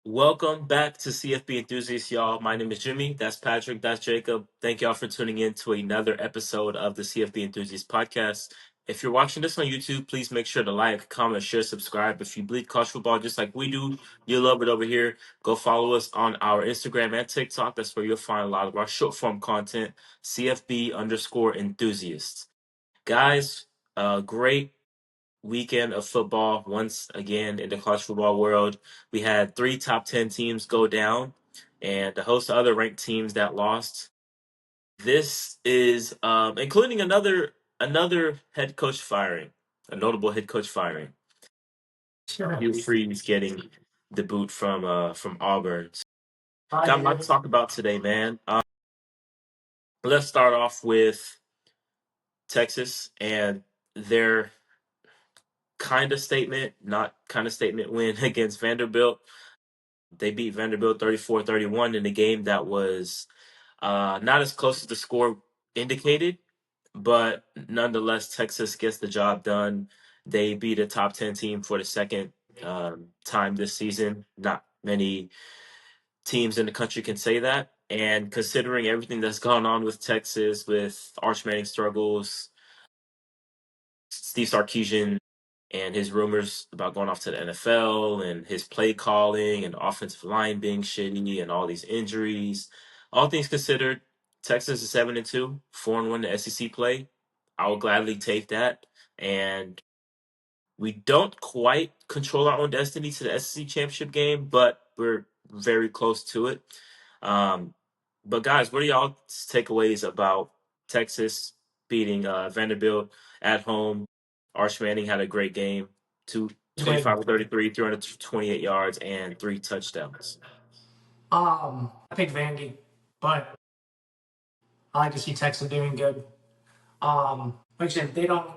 Welcome back to CFB Enthusiasts, y'all. My name is Jimmy. That's Patrick. That's Jacob. Thank y'all for tuning in to another episode of the CFB Enthusiasts podcast. If you're watching this on YouTube, please make sure to like, comment, share, subscribe. If you bleed college football just like we do, you love it over here. Go follow us on our Instagram and TikTok. That's where you'll find a lot of our short form content, CFB_enthusiasts. Guys, great weekend of football once again in the college football world. We had three top 10 teams go down and a host of other ranked teams that lost. This is including another head coach firing, a notable head coach firing. Sure. Hugh Freeze getting the boot from Auburn. Got a lot to talk about today, man. Let's start off with Texas and their kind of statement, not kind of statement win against Vanderbilt. They beat Vanderbilt 34-31 in a game that was not as close as the score indicated, but nonetheless, Texas gets the job done. They beat a top 10 team for the second time this season. Not many teams in the country can say that. And considering everything that's gone on with Texas, with Arch Manning struggles, Steve Sarkisian and his rumors about going off to the NFL and his play calling and offensive line being shitty and all these injuries. All things considered, Texas is 7-2, 4-1 to SEC play. I will gladly take that. And we don't quite control our own destiny to the SEC championship game, but we're very close to it. Um, but guys, what are y'all takeaways about Texas beating Vanderbilt at home? Arch Manning had a great game, 25 of 33, 328 yards, and 3 touchdowns. I picked Vandy, but I like to see Texas doing good. Like I said, they don't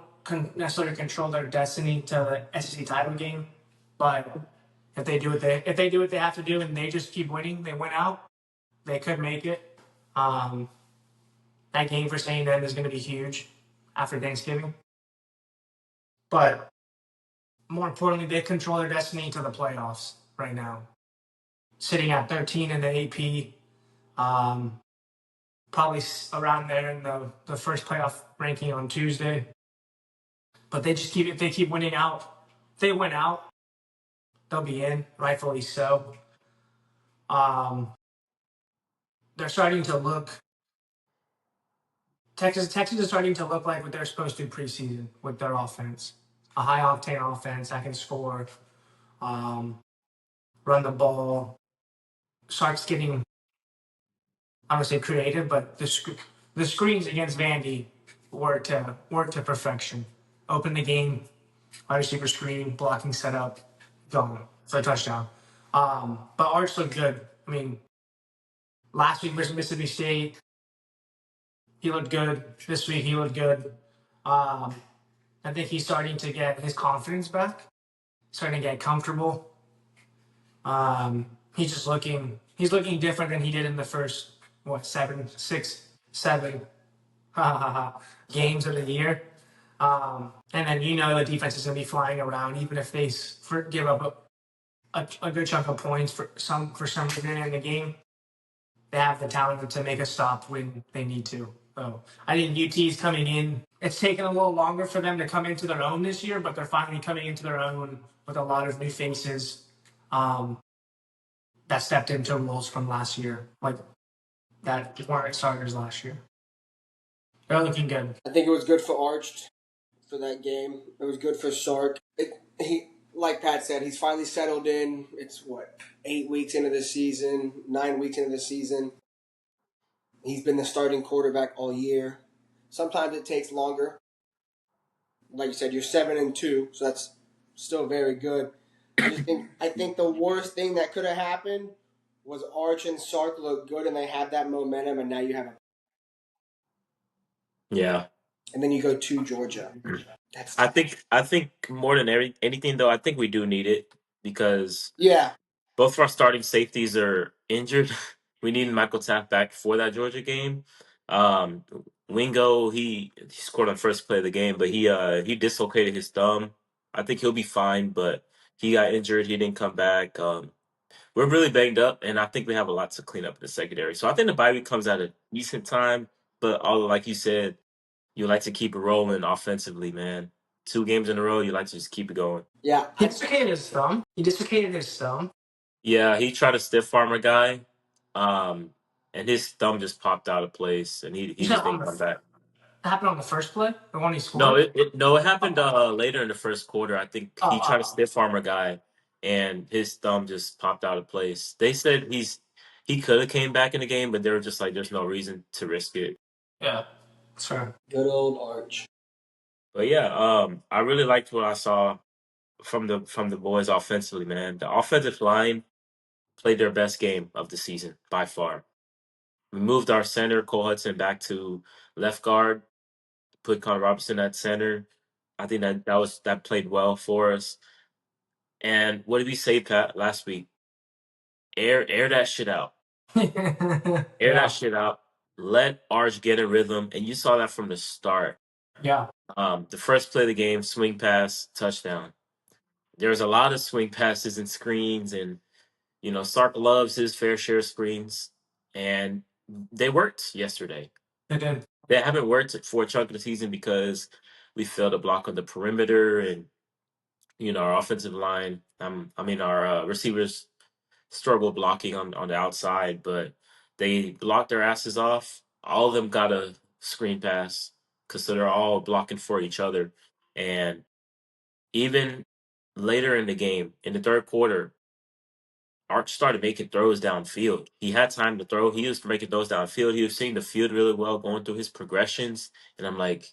necessarily control their destiny to the SEC title game, but if they do what they have to do and they just keep winning, they win out. They could make it. Um, that game for A&M is going to be huge after Thanksgiving, but more importantly, they control their destiny to the playoffs right now, sitting at 13 in the AP. Probably around there in the first playoff ranking on Tuesday. But if they keep winning out, if they win out, they'll be in, rightfully so. They're starting to look Texas is starting to look like what they're supposed to preseason with their offense. A high octane offense that can score, run the ball. Starts getting, I don't say creative, but the screens against Vandy work to perfection. Open the game, wide receiver screen, blocking setup, gone for a touchdown. But Arch looked good. I mean, last week versus Mississippi State, he looked good. This week he looked good. I think he's starting to get his confidence back, starting to get comfortable. He's looking different than he did in the first seven games of the year. And then the defense is going to be flying around, even if they give up a good chunk of points for some reason in the game. They have the talent to make a stop when they need to. So I think UT is coming in. It's taken a little longer for them to come into their own this year, but they're finally coming into their own with a lot of new faces that stepped into roles from last year, like that weren't starters last year. They're looking good. I think it was good for Arch for that game. It was good for Sark. He, like Pat said, he's finally settled in. It's 8 weeks into the season, 9 weeks into the season. He's been the starting quarterback all year. Sometimes it takes longer. Like you said, you're 7-2, so that's still very good. I think the worst thing that could have happened was Arch and Sark look good and they had that momentum, and now you have a. Yeah. And then you go to Georgia. I think more than anything, though, I think we do need it because Yeah. both of our starting safeties are injured. We need Michael Taft back for that Georgia game. Um, Wingo, he scored on first play of the game, but he dislocated his thumb. I think he'll be fine, but he got injured. He didn't come back. we're really banged up, and I think we have a lot to clean up in the secondary. So I think the bye week comes at a decent time, but all like you said, you like to keep it rolling offensively, man. 2 games in a row, you like to just keep it going. Yeah, He dislocated his thumb. He dislocated his thumb. Yeah, he tried to stiff arm a guy, um, and his thumb just popped out of place, and he You he said just on didn't the come back. that happened on the first play, the one he No, scored. it happened Oh, later in the first quarter. I think oh, he tried to oh. stiff arm a guy, and his thumb just popped out of place. They said he could have came back in the game, but they were just like, there's no reason to risk it. Yeah, that's fair. good old Arch. But yeah, I really liked what I saw from the boys offensively, man. The offensive line played their best game of the season by far. We moved our center Cole Hudson back to left guard, put Connor Robertson at center. I think that played well for us. And what did we say, Pat, last week? Air that shit out. Air that Yeah, shit out. Let Arch get in rhythm, and you saw that from the start. yeah. The first play of the game, swing pass, touchdown. There's a lot of swing passes and screens, and Sark loves his fair share of screens, and they worked yesterday. They did. They haven't worked for a chunk of the season because we failed to block on the perimeter, and our offensive line. Our receivers struggle blocking on the outside, but they blocked their asses off. All of them got a screen pass because they're all blocking for each other, and even later in the game, in the third quarter, Arch started making throws downfield. He had time to throw. He was making throws downfield. He was seeing the field really well, going through his progressions. And I'm like,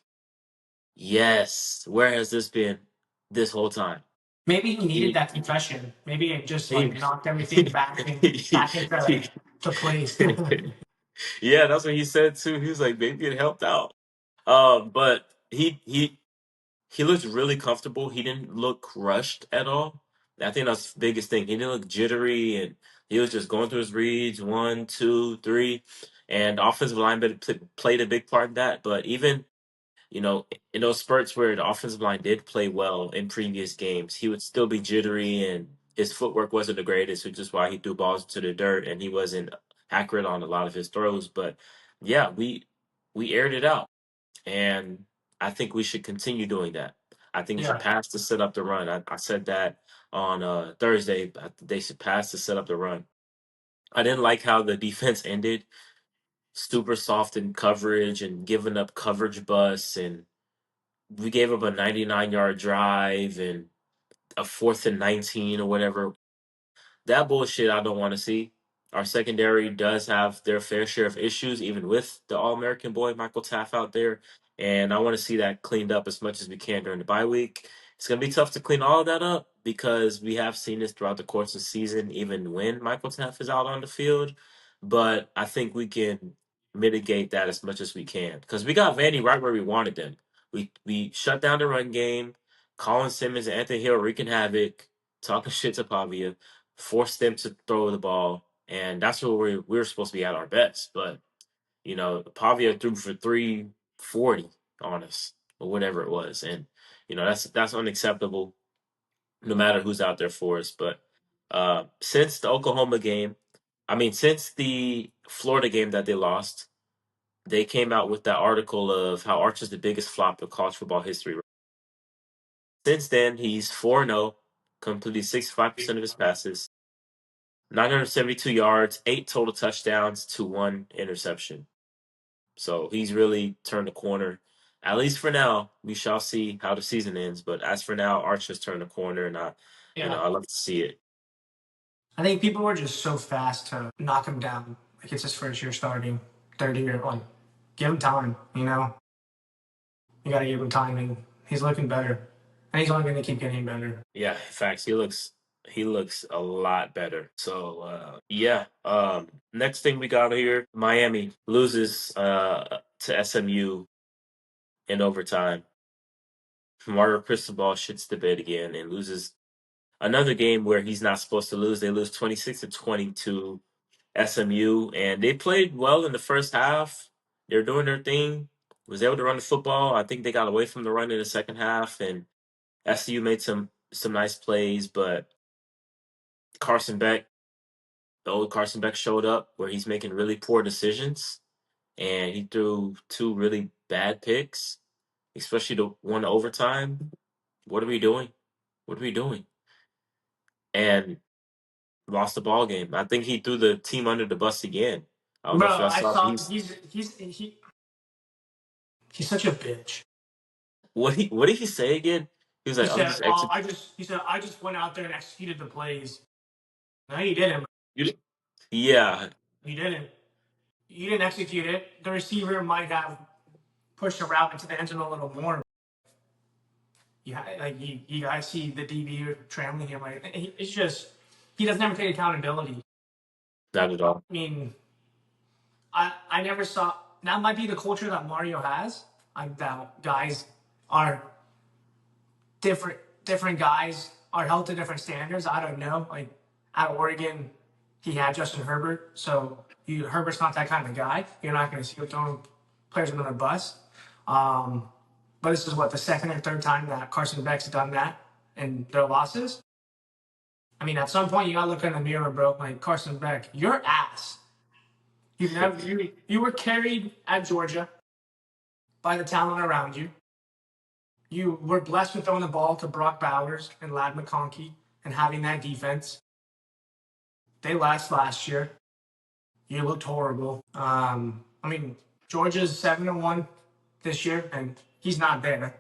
yes, where has this been this whole time? Maybe he needed He, that confession. Maybe it just he, like knocked everything back into to place. yeah, that's what he said too. He was like, maybe it helped out. But he looked really comfortable. He didn't look rushed at all. I think that's the biggest thing. He didn't look jittery, and he was just going through his reads, one, two, three, and the offensive line played a big part in that. But even in those spurts where the offensive line did play well in previous games, he would still be jittery, and his footwork wasn't the greatest, which is why he threw balls into the dirt, and he wasn't accurate on a lot of his throws. But yeah, we aired it out. And I think we should continue doing that. I think we should Yeah, pass to set up the run. I said that on Thursday. They should pass to set up the run. I didn't like how the defense ended, super soft in coverage and giving up coverage busts. And we gave up a 99-yard drive and a 4th and 19 or whatever. That bullshit I don't want to see. Our secondary does have their fair share of issues, even with the All American boy Michael Taff out there. And I want to see that cleaned up as much as we can during the bye week. It's going to be tough to clean all of that up because we have seen this throughout the course of the season, even when Michael Taff is out on the field. But I think we can mitigate that as much as we can because we got Vandy right where we wanted them. We shut down the run game. Colin Simmons and Anthony Hill wreaking havoc, talking shit to Pavia, force them to throw the ball, and that's where we're supposed to be at our best. But Pavia threw for 340 on us or whatever it was, and that's unacceptable. No matter who's out there for us, but since the Oklahoma game, since the Florida game that they lost, they came out with that article of how Arch is the biggest flop of college football history. Since then, he's 4-0, completed 65% of his passes, 972 yards, 8 total touchdowns to 1 interception. So he's really turned the corner. At least for now, we shall see how the season ends. But as for now, Arch has turned the corner, and yeah. I love to see it. I think people were just so fast to knock him down. Like it's his first year starting, third year. Like, give him time. You got to give him time, and he's looking better, and he's only going to keep getting better. Yeah, in fact, he looks a lot better. So yeah. Next thing we got here, Miami loses to SMU in overtime. Mario Cristobal shits the bed again and loses another game where he's not supposed to lose. They lose 26-20 to SMU, and they played well in the first half. They're doing their thing. Was able to run the football. I think they got away from the run in the second half, and SU made some nice plays, but Carson Beck the old Carson Beck showed up where he's making really poor decisions and he threw two really bad picks, especially the one overtime. What are we doing? What are we doing? And lost the ball game. I think he threw the team under the bus again. I don't know if Bro, y'all I saw, but saw he's such a bitch. what did he say again? He was He like, "I'm said, just "Oh, executing." he said I just went out there and executed the plays." No, you didn't. Yeah, You didn't. You didn't execute it. The receiver might have pushed a route into the end zone a little more. You guys see the DB trailing him. Like it's just he doesn't ever take accountability. not at all. I mean, I never saw that might be the culture that Mario has. Like that guys are different guys are held to different standards. I don't know. Like at Oregon, he had Justin Herbert, so Herbert's not that kind of guy. You're not going to see him throwing players under the bus. But this is what the second or third time that Carson Beck's done that in their losses. I mean, at some point you gotta look in the mirror, bro. Like Carson Beck, your ass. You were carried at Georgia by the talent around you. You were blessed with throwing the ball to Brock Bowers and Lad McConkey and having that defense. They last year. You looked horrible. I mean, Georgia's 7-1 this year, and he's not there.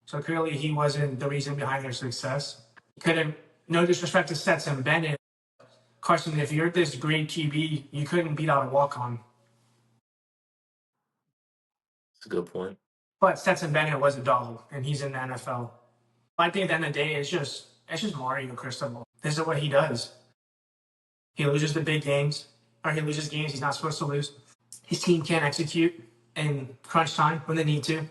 So clearly, he wasn't the reason behind their success. Couldn't. No disrespect to Stetson Bennett, Carson. If you're this great QB, you couldn't beat out a walk on. That's a good point. But Stetson Bennett was a dog, and he's in the NFL. I think at the end of the day, it's just Mario Cristobal. This is what he does. He loses the big games, or he loses games he's not supposed to lose. His team can't execute in crunch time when they need to.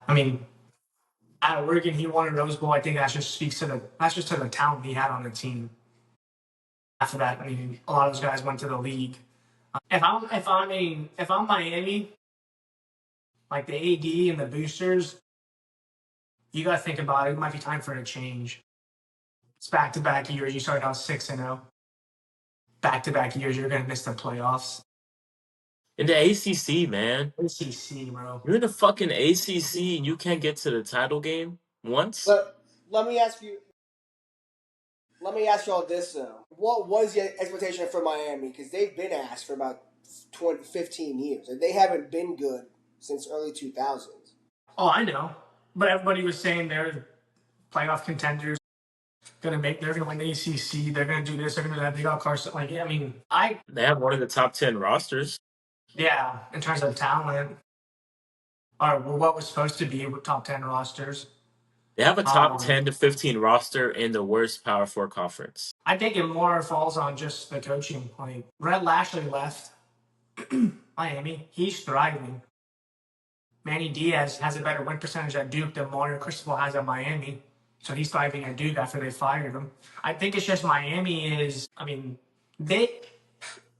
I mean, at Oregon, he won a Rose Bowl. I think that just speaks to the talent he had on the team. After that, I mean, a lot of those guys went to the league. If I'm Miami, like the AD and the boosters, you got to think about it. It might be time for a change. It's back-to-back years. You started out 6-0. Back-to-back years, you're gonna miss the playoffs. In the ACC, man, ACC, bro. you're in the fucking ACC and you can't get to the title game once. But let me ask you. Let me ask y'all this though. What was your expectation for Miami? Because they've been asked for about 15 years, and they haven't been good since early 2000s. Oh, I know. But everybody was saying they're playoff contenders. They're gonna win the ACC. They're gonna do this. They're gonna do that. They got Carson. Like, I mean, They have one of the top 10 rosters. yeah, in terms of talent, or what was supposed to be with top 10 rosters. They have a top Um, 10 to 15 roster in the worst Power 4 conference. I think it more falls on just the coaching. Like Brett Lashley left Miami. He's thriving. Manny Diaz has a better win percentage at Duke than Mario Cristobal has at Miami. So he's thriving at Duke after they fired him. I think it's just Miami is, I mean, they,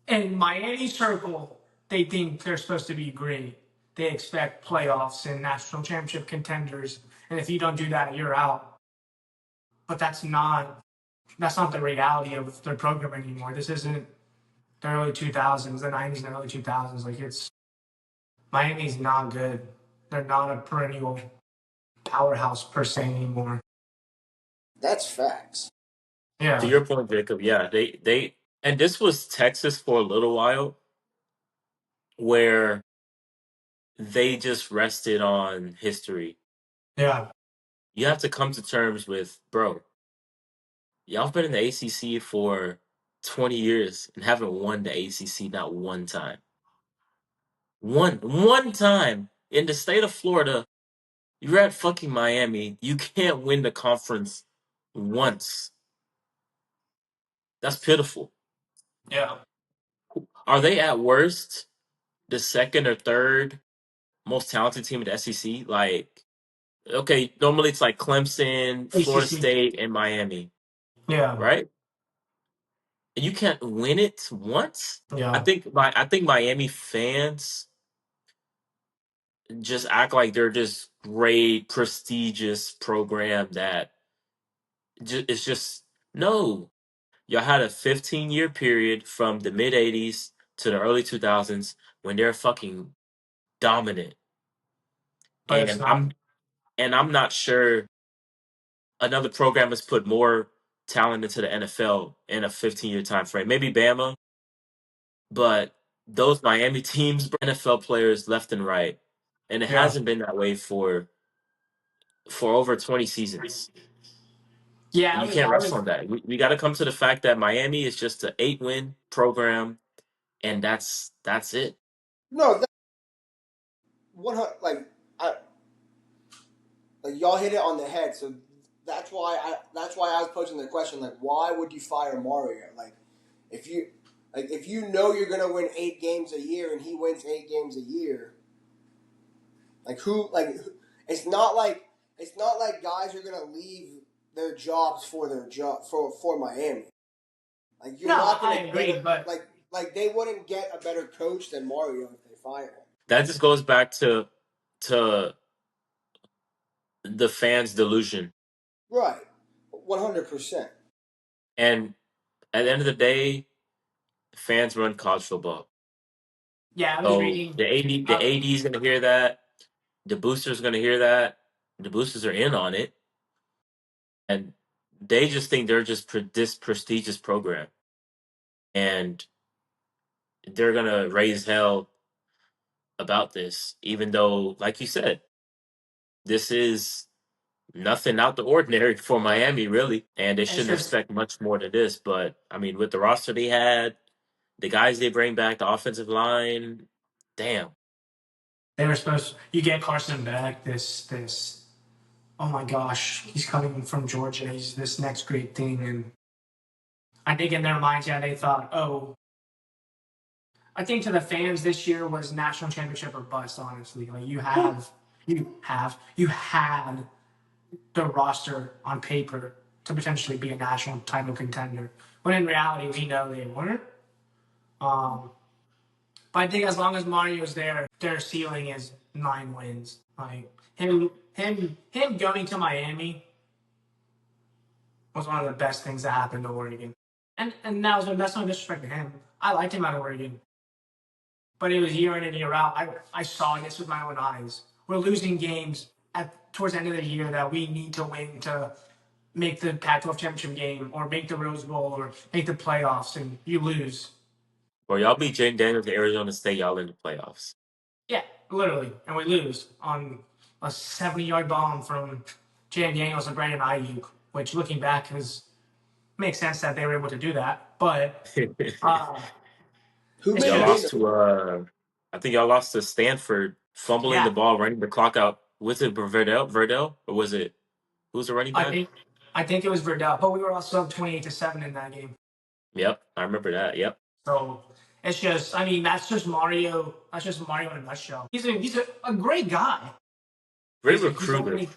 in Miami circle, they think they're supposed to be great. They expect playoffs and national championship contenders. And if you don't do that, you're out. But that's not the reality of their program anymore. This isn't the early 2000s, the 90s and early 2000s. Like Miami's not good. They're not a perennial powerhouse per se anymore. That's facts. Yeah. To your point, Jacob, yeah, and this was Texas for a little while where they just rested on history. Yeah. You have to come to terms with, bro, y'all been in the ACC for 20 years and haven't won the ACC not one time. One time in the state of Florida, you're at fucking Miami. You can't win the conference once. That's pitiful. Yeah. Are they at worst the second or third most talented team in the SEC? Like, okay, normally it's like Clemson, Florida ACC. State, and Miami, Yeah. right? And you can't win it once. I Yeah. think I think Miami fans just act like they're this great, prestigious program that it's just no. y'all had a 15-year period from the mid '80s to the early 2000s when they're fucking dominant, but it's and not. I'm not sure another program has put more talent into the NFL in a 15-year time frame. Maybe Bama, but those Miami teams, NFL players left and right, and it Yeah. hasn't been that way for over 20 seasons. Yeah, And I you was. can't I rest was. on that. We got to come to the fact that Miami is just an 8-win program, and that's it. No, that, 100 I, like y'all hit it on the head. So that's why I was posing the question, like, why would you fire Mario? If you if you know you're gonna win 8 games a year and he wins 8 games a year, like who like it's not like guys are gonna leave their jobs for their job for Miami. Like you're No, not I gonna get agree, a but like they wouldn't get a better coach than Mario if they fire him. That just goes back to the fans' delusion. Right, 100%. And at the end of the day, fans run college football. yeah, I was So reading. the AD is gonna hear that. The boosters gonna hear that. The boosters are in on it, and they just think they're just this prestigious program, and they're gonna raise hell about this, even though, like you said, this is nothing out the ordinary for Miami, really, and they It's shouldn't just expect much more than this. But I mean, with the roster they had, the guys they bring back, the offensive line, damn. they were supposed. You get Carson back. This. Oh my gosh, he's coming from Georgia. He's this next great thing, and I think in their minds, yeah, they thought, oh, I think to the fans this year was national championship or bust. Honestly, like you had the roster on paper to potentially be a national title contender, when in reality we know they weren't. Um, but I think as long as Mario's there, their ceiling is 9 wins. Like him going to Miami was one of the best things that happened to Oregon. And that's no disrespect to him. I liked him out of Oregon. But it was year in and year out. I saw this with my own eyes. We're losing games towards the end of the year that we need to win to make the Pac-12 championship game or make the Rose Bowl or make the playoffs, and you lose. Or y'all beat Jane Daniels to Arizona State, y'all in the playoffs. Yeah, literally, and we lose on a 70-yard bomb from Jaden Daniels and Brandon Ayuk, which looking back makes sense that they were able to do that. But uh, Who it's made Y'all him in lost the? just to I think y'all lost to Stanford, fumbling the yeah. ball, running the clock out. Was it Verdell, or was it who's the running I back? think I think it was Verdell, but we were also up 28-7 in that game. Yep, I remember that. Yep, So it's just, I mean, that's just Mario. That's just Mario in a nutshell. He's a great guy. great He's recruiter. only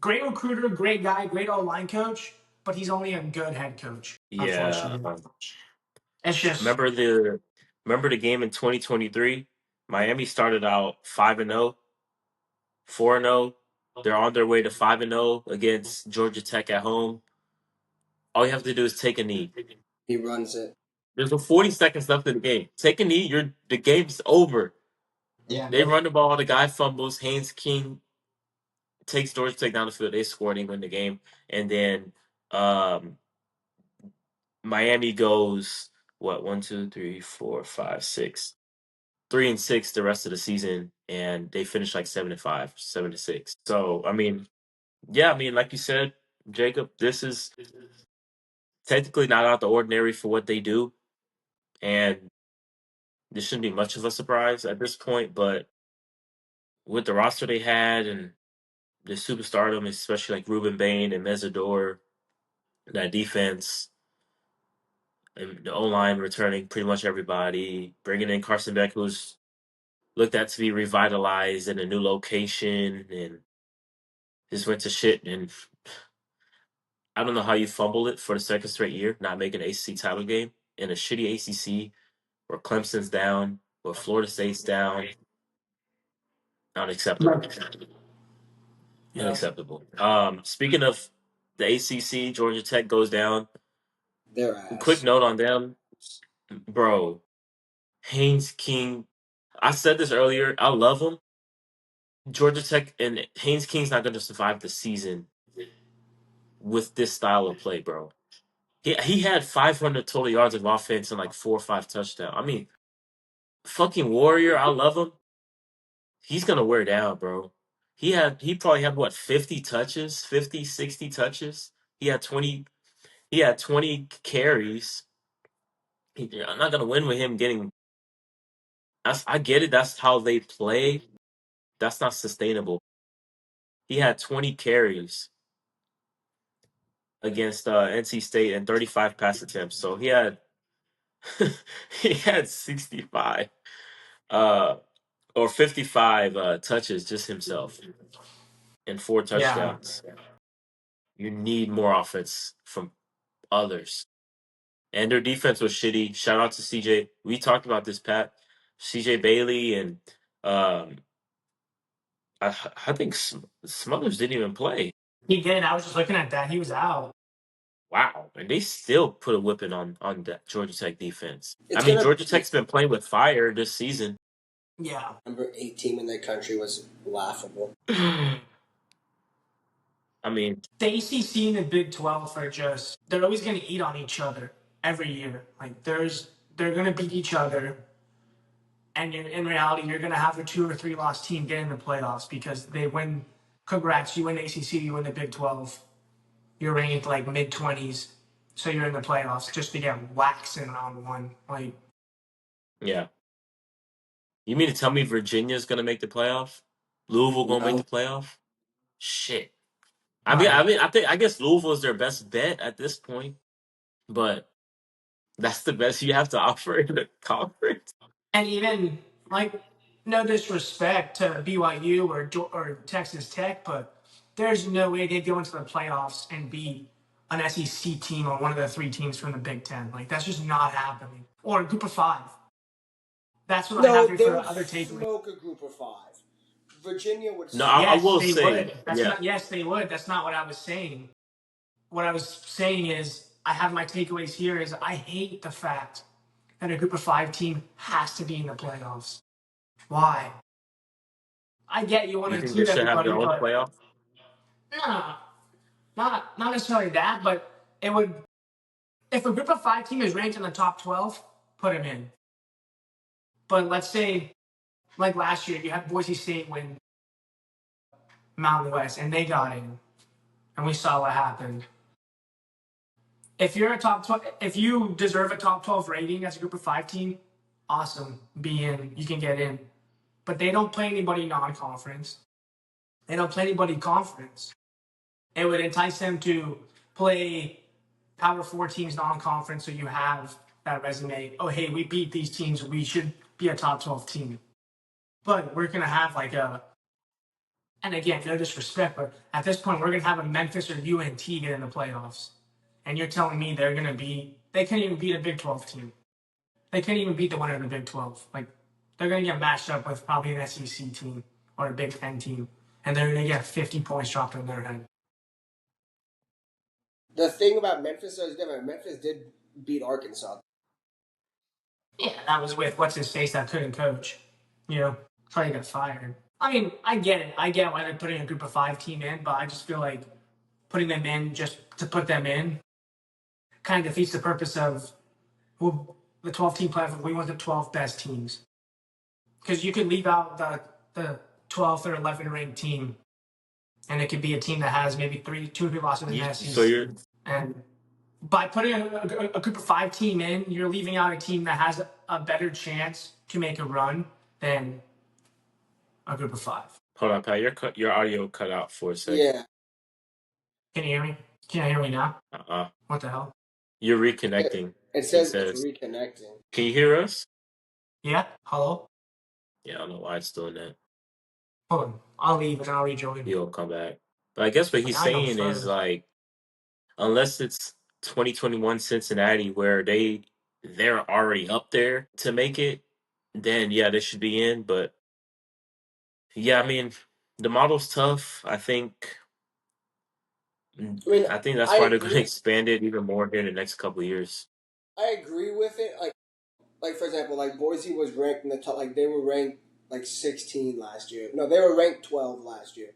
great recruiter, great guy, great old line coach, but he's only a good head coach. Yeah, Unfortunately, it's just remember the game in 2023. Miami started out 5-0, 4-0. They're on their way to 5-0 against Georgia Tech at home. All you have to do is take a knee. He runs it. There's a 40 seconds left in the game. Take a knee, the game's over. yeah, They run the ball, the guy fumbles, Haynes King takes Georgia Tech down the field, they score, they win the game. And then um, Miami goes what, 1, 2, 3, 4, 5, 6, 3-6 the rest of the season, and they finish like 7-5, 7-6. So I mean, yeah, I mean, like you said, Jacob, this is technically not out the ordinary for what they do, and this shouldn't be much of a surprise at this point. But with the roster they had and the superstardom, especially like Ruben Bain and Mesidor, that defense, and the O line returning pretty much everybody, bringing in Carson Beck, who's looked at to be revitalized in a new location, and just went to shit. And I don't know how you fumble it for the second straight year, not making an ACC title game in a shitty ACC where Clemson's down, where Florida State's down. Unacceptable. yeah. Unacceptable. Speaking of the ACC, Georgia Tech goes down. Their Quick ass. note on them, bro. Haynes King. I said this earlier. I love him. Georgia Tech and Haynes King's not going to survive the season with this style of play, bro. He had 500 total yards of offense and like 4 or 5 touchdowns. I mean, fucking Warrior. I love him. He's gonna wear down, bro. He probably had what 50 touches, 50, 60 touches. He had 20. He had 20 carries. I'm not gonna win with him getting. I get it. That's how they play. That's not sustainable. He had 20 carries against NC State and 35 pass attempts. So he had he had 65 uh, or 55 touches just himself and 4 Yeah. touchdowns. You need more offense from others. And their defense was shitty. Shout out to CJ. We talked about this, Pat. CJ Bailey and um, I think Smothers didn't even play. He did. I was just looking at that. He was out. Wow, and they still put a whipping on that Georgia Tech defense. I It's mean, gonna Georgia be Tech's been playing with fire this season. Yeah. number 8 team in the country was laughable. I mean, The ACC and the Big 12 are just, they're always going to eat on each other every year. Like, they're going to beat each other. And in reality, you're going to have a 2 or 3 loss team get in the playoffs because they win. Congrats, you win the ACC, you win the Big 12. You're ranked like mid 20s. So you're in the playoffs just to get waxed in round one. Like, yeah. You mean to tell me Virginia's gonna make the playoff? Louisville gonna make No, the playoff? Shit. right. I guess Louisville is their best bet at this point, but that's the best you have to offer in the conference. And even like no disrespect to BYU or Texas Tech, but there's no way they'd go into the playoffs and beat an SEC team or one of the 3 teams from the Big Ten. Like that's just not happening. Or a group of 5. That's what I have no, here they for would other takeaways. smoke a group of 5. Virginia would No, smoke. I Yes, will they say, would. That's yeah. not. Yes, they would. That's not what I was saying. What I was saying is I have my takeaways here. Is I hate the fact that a group of 5 team has to be in the playoffs. Why? I get you want You to think they include should have everybody, their own but playoff? no, not necessarily that. But it would if a group of 5 team is ranked in the top 12, put them in. But let's say like last year, you had Boise State win Mountain West, and they got in, and we saw what happened. If you're a top 12, if you deserve a top 12 rating as a group of 5 team, awesome, be in. You can get in. But they don't play anybody non-conference. They don't play anybody conference. It would entice them to play Power 4 teams non-conference, so you have that resume. Oh, hey, we beat these teams. We should be a top 12 team. But we're gonna have like a, and again, no disrespect, but at this point, we're gonna have a Memphis or UNT get in the playoffs, and you're telling me they can't even beat a Big 12 team. They can't even beat the winner of the Big 12. Like they're gonna get matched up with probably an SEC team or a Big 10 team, and they're gonna get 50 points dropped in their head. The thing about Memphis is different. Memphis did beat Arkansas. Yeah, that was with what's his face that couldn't coach. You know, so he got fired. I mean, I get it. I get why they're putting a group of 5 team in, but I just feel like putting them in just to put them in kind of defeats the purpose of the 12 team playoff. We want the 12 best teams because you could leave out the 12th or 11th ranked team, and it could be a team that has maybe 2 or 3 losses in the So SEC. you're And by putting a group of 5 team in, you're leaving out a team that has a better chance to make a run than a group of 5. hold on, Pat. Your audio cut out for a second. Yeah. Can you hear me? Can you hear me now? Uh-uh. What the hell? You're reconnecting. It It says it's says. reconnecting. Can you hear us? Yeah? Hello? Yeah, I don't know why it's doing that. Hold on. I'll leave and I'll rejoin. He'll come back. But I guess what he's I go saying is first. like, unless it's 2021 Cincinnati where they're already up there to make it, then yeah, they should be in. But yeah, I mean, the model's tough. I think I mean, I think that's I why they're going to agree. expand it even more here in the next couple of years. I agree with it. Like for example, like Boise was ranked in the top. Like they were ranked like 16 last year. No, they were ranked 12 last year.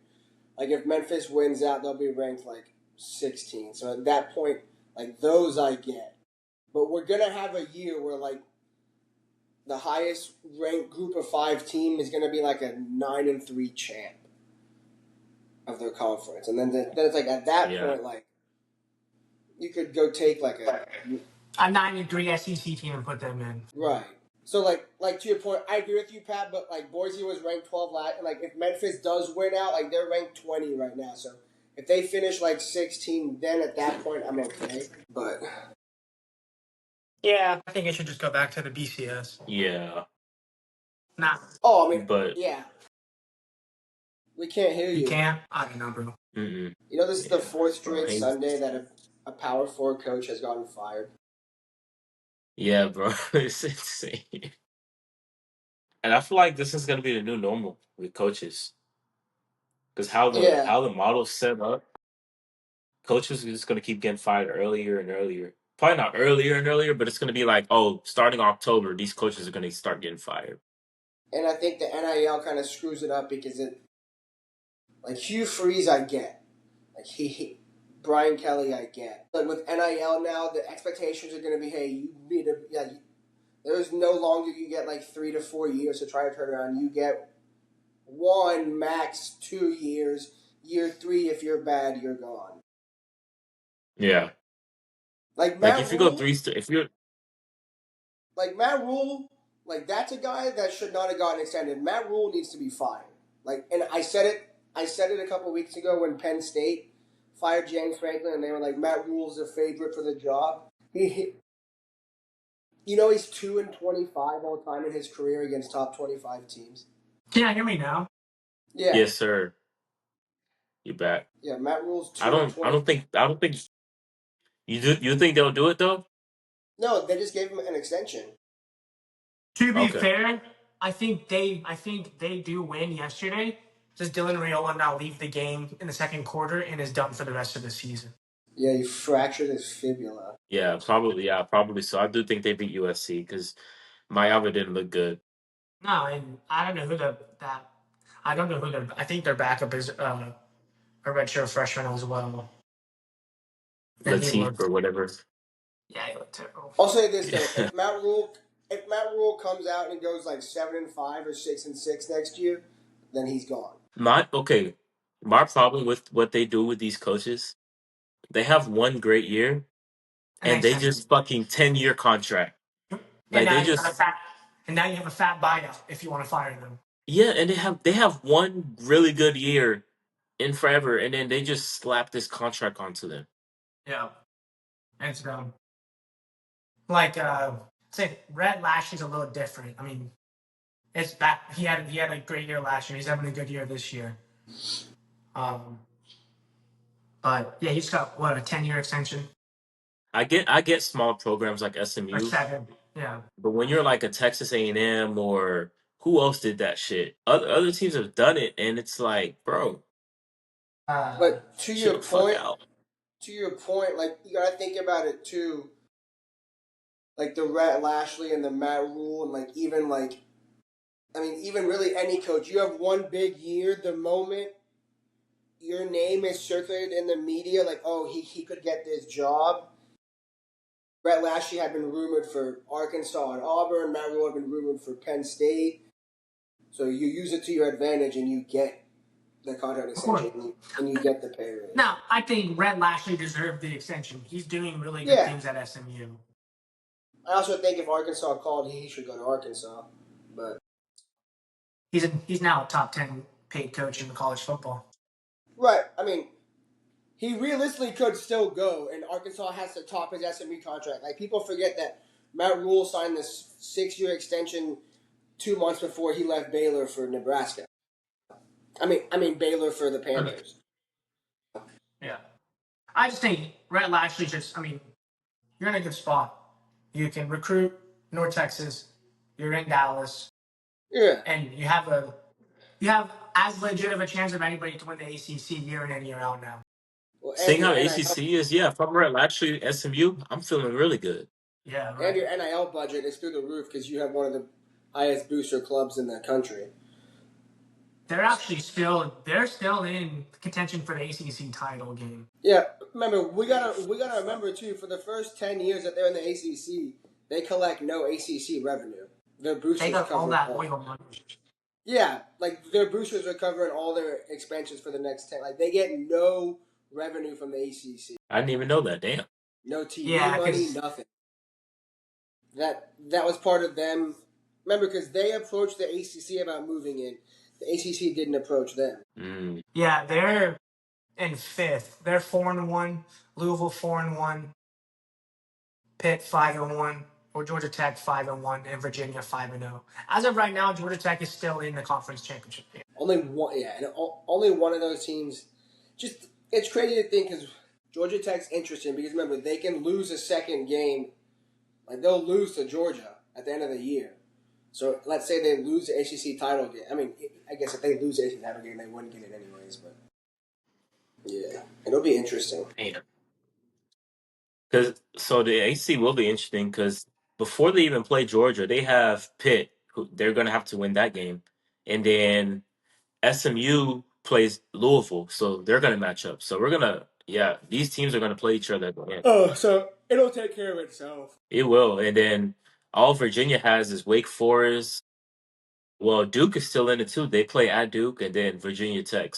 Like if Memphis wins out, they'll be ranked like 16. So at that point, like those I get. But we're gonna have a year where like the highest ranked group of 5 team is gonna be like a 9-3 champ of their conference, and then it's like at that Yeah. point, like you could go take like A 9-3 SEC team and put them in. right. So like to your point, I agree with you, Pat. But like Boise was ranked 12 last, and like if Memphis does win out, like they're ranked 20 right now. So if they finish like 16, then at that point I'm okay. But Yeah, I think it should just go back to the BCS. Yeah. Nah, oh, I mean, But yeah, we can't hear you you. can't. I don't know, bro. mm-mm. You know, this is the Yeah. 4th Bro, straight Sunday that a Power 4 coach has gotten fired. yeah, bro. It's insane. And I feel like this is going to be the new normal with coaches. Because Yeah, how the model's set up, coaches are just going to keep getting fired earlier and earlier. Probably not earlier and earlier, but it's going to be like, oh, starting October, these coaches are going to start getting fired. and I think the NIL kind of screws it up because it like Hugh Freeze I get. Like he Brian Kelly, I get. But with NIL now, the expectations are going to be, hey, you need to, yeah. There's no longer you get like 3 to 4 years to try to turn around. You get 1, max 2 years. Year 3, if you're bad, you're gone. Yeah. Like Like Matt if you go Rule, if you're like that's a guy that should not have gotten extended. Matt Rule needs to be fired. Like, and I said it a couple weeks ago when Penn State fired James Franklin, and they were like, Matt Rule's a favorite for the job. You know, he's 2-25 all time in his career against top 25 teams. Can you hear me now? Yeah, yes, sir, you back. yeah. Matt Rule's I 2 and don't I 20. don't think I don't think you think they'll do it though? No, they just gave him an extension. To be Okay. fair, I think they do win yesterday. Does Dylan Raiola now leave the game in the second quarter and is done for the rest of the season? Yeah, he fractured his fibula. Yeah, probably so. I do think they beat USC because Miami didn't look good. No, and I don't know who that. I don't know who their. I think their backup is a redshirt freshman as well, and he Latif looked. or whatever. Yeah, he looked terrible. I'll say this though: Yeah. if Matt Rule comes out and goes like 7-5 or 6-6 next year, then he's gone. My problem with what they do with these coaches, they have one great year And and then they extended. just fucking 10-year contract. And Like now they you have a just fat. And now you have a fat buyout if you want to fire them. yeah, and they have one really good year in forever, and then they just slap this contract onto them. Yeah, it's dumb. Like say Red Lashley's a little different. I mean, it's back. He had a great year last year. He's having a good year this year. Um, but yeah, he's got what a 10-year extension I get small programs like or SMU, 7. Yeah. but when you're like a Texas A&M or who else did that shit? Other teams have done it, and it's like, bro, Uh, But to chill your the fuck point, out. like you gotta think about it too. Like the Rhett Lashley and the Matt Rule, and like even like, I mean, even really any coach, you have one big year. The moment your name is circulated in the media, like, oh, he could get this job. Brett Lashley had been rumored for Arkansas and Auburn. Matt Rule had been rumored for Penn State. So you use it to your advantage, and you get the contract of course. extension, and you get the pay raise. Now, I think Red Lashley deserved the extension. He's doing really good Yeah. things at SMU. I also think if Arkansas called, he should go to Arkansas. But He's now a top 10 paid coach in college football. right, I mean, he realistically could still go, and Arkansas has to top his SMU contract. Like people forget that Matt Rule signed this 6-year extension 2 months before he left Baylor for Nebraska. I mean Baylor for the Panthers. Yeah. I just think Red Lashley you're in a good spot. You can recruit North Texas. You're in Dallas, Yeah. and you have as legit of a chance of anybody to win the ACC year in and year out now. Seeing Your how NIL ACC is, yeah, if I'm right, actually SMU, I'm feeling really good. Yeah, and right. your NIL budget is through the roof because you have one of the highest booster clubs in the country. They're still in contention for the ACC title game. Yeah, remember we gotta remember too. For the first 10 years that they're in the ACC, they collect no ACC revenue. Their They boosters got all cover it that all. oil money. Yeah, like their boosters are covering all their expenses for the next 10. Like they get no revenue from the ACC, I didn't even know that. Damn. no TV Yeah, money, because nothing. That was part of them. Remember, because they approached the ACC about moving in, the ACC didn't approach them. Mm. yeah, they're in fifth. They're 4-1. Louisville 4-1. Pitt 5-1. Or Georgia Tech 5-1, and Virginia 5-0. As of right now, Georgia Tech is still in the conference championship game. Only one, yeah, and only one of those teams. Just it's crazy to think because Georgia Tech's interesting because remember they can lose a second game, like they'll lose to Georgia at the end of the year. So let's say they lose the ACC title game. I mean, I guess if they lose the ACC title game, they wouldn't get it anyways. But yeah, it'll be interesting. Damn. Because so the AC will be interesting because before they even play Georgia, they have Pitt, who they're going to have to win that game, and then SMU plays Louisville, so they're going to match up. So we're gonna, yeah, these teams are going to play each other at the end. Oh, so it'll take care of itself. It will, and then all Virginia has is Wake Forest. Well, Duke is still in it too. They play at Duke, and then Virginia Tech.